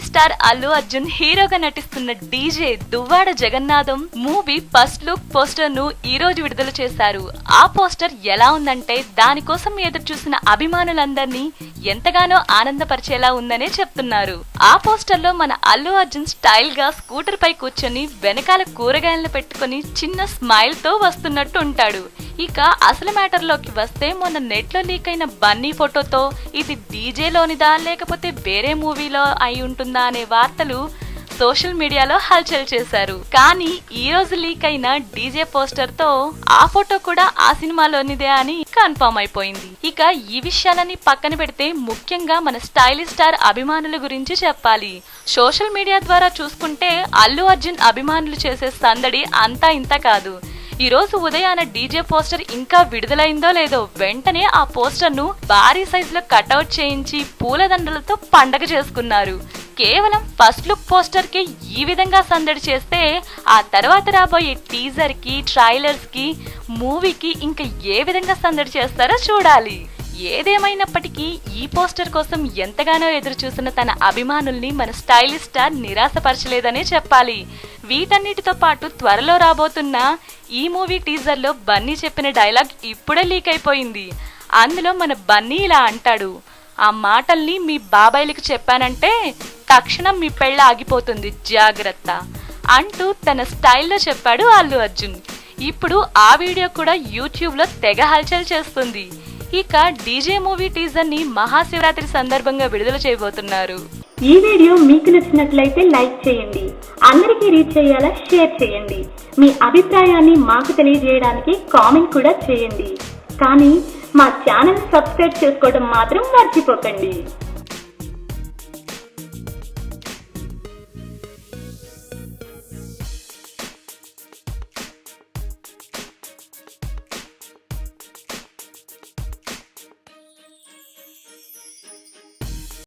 Star Allu Arjun హీరోగా నటిస్తున్న DJ Duvvada Jagannatham movie first look poster ను ఈ రోజు విడుదల చేశారు. ఆ పోస్టర్ ఎలా ఉందంటే దానికోసం ఎదురు చూసిన అభిమానులందరినీ ఎంతగానో ఆనందపరిచేలా ఉందనే చెప్తున్నారు. ఆ పోస్టర్ లో మన అల్లు అర్జున్ స్టైల్ గా స్కూటర్ పై కూర్చొని వెనకాల కూరగాయలను పెట్టుకుని చిన్న స్మైల్ తో వస్తున్నట్టు ఉంటాడు. ఇక అసలు మ్యాటర్ లోకి వస్తే మొన్న నెట్ లో లీక్ అయిన బన్నీ ఫోటోతో ఇది డీజే లోనిదా లేకపోతే వేరే మూవీలో అయి ఉంటుందా అనే వార్తలు సోషల్ మీడియాలో హల్చల్ చేశారు. కానీ ఈ రోజు లీక్ అయిన డీజే పోస్టర్ తో ఆ ఫోటో కూడా ఆ సినిమాలోనిదే అని కన్ఫర్మ్ అయిపోయింది. ఇక ఈ విషయాలని పక్కన పెడితే ముఖ్యంగా మన స్టైలిష్ స్టార్ అభిమానుల గురించి చెప్పాలి. సోషల్ మీడియా ద్వారా చూసుకుంటే అల్లు అర్జున్ అభిమానులు చేసే సందడి అంతా ఇంత కాదు. ఈ రోజు ఉదయాన డీజే పోస్టర్ ఇంకా విడుదలైందో లేదో వెంటనే ఆ పోస్టర్ ను భారీ సైజ్ లో కట్అవుట్ చేయించి పూలదండలతో పండగ చేసుకున్నారు. కేవలం ఫస్ట్ లుక్ పోస్టర్ కి ఈ విధంగా సందడి చేస్తే ఆ తర్వాత రాబోయే టీజర్ కి ట్రైలర్స్ కి మూవీకి ఇంకా ఏ విధంగా సందడి చేస్తారో చూడాలి. ఏదేమైనప్పటికీ ఈ పోస్టర్ కోసం ఎంతగానో ఎదురు చూసిన తన అభిమానుల్ని మన స్టైలిష్ స్టార్ నిరాశపరచలేదనే చెప్పాలి. వీటన్నిటితో పాటు త్వరలో రాబోతున్న ఈ మూవీ టీజర్ లో బన్నీ చెప్పిన డైలాగ్ ఇప్పుడే లీక్ అయిపోయింది. అందులో మన బన్నీ ఇలా అంటాడు, ఆ మాటల్ని మీ బాబాయిలకు చెప్పానంటే తక్షణం మీ పెళ్ళ ఆగిపోతుంది జాగ్రత్త అంటూ తన స్టైల్లో చెప్పాడు అల్లు అర్జున్. ఇప్పుడు ఆ వీడియో కూడా యూట్యూబ్ లో తెగ హల్చల్ చేస్తుంది. ఇక డీజే మూవీ టీజర్ ని మహాశివరాత్రి సందర్భంగా విడుదల చేయబోతున్నారు. ఈ వీడియో మీకు నచ్చినట్లయితే లైక్ చేయండి, అందరికీ రీచ్ అయ్యేలా షేర్ చేయండి. మీ అభిప్రాయాన్ని మాకు తెలియజేయడానికి కామెంట్ కూడా చేయండి. కానీ మా ఛానల్ సబ్స్క్రైబ్ చేసుకోవడం మాత్రం మర్చిపోకండి.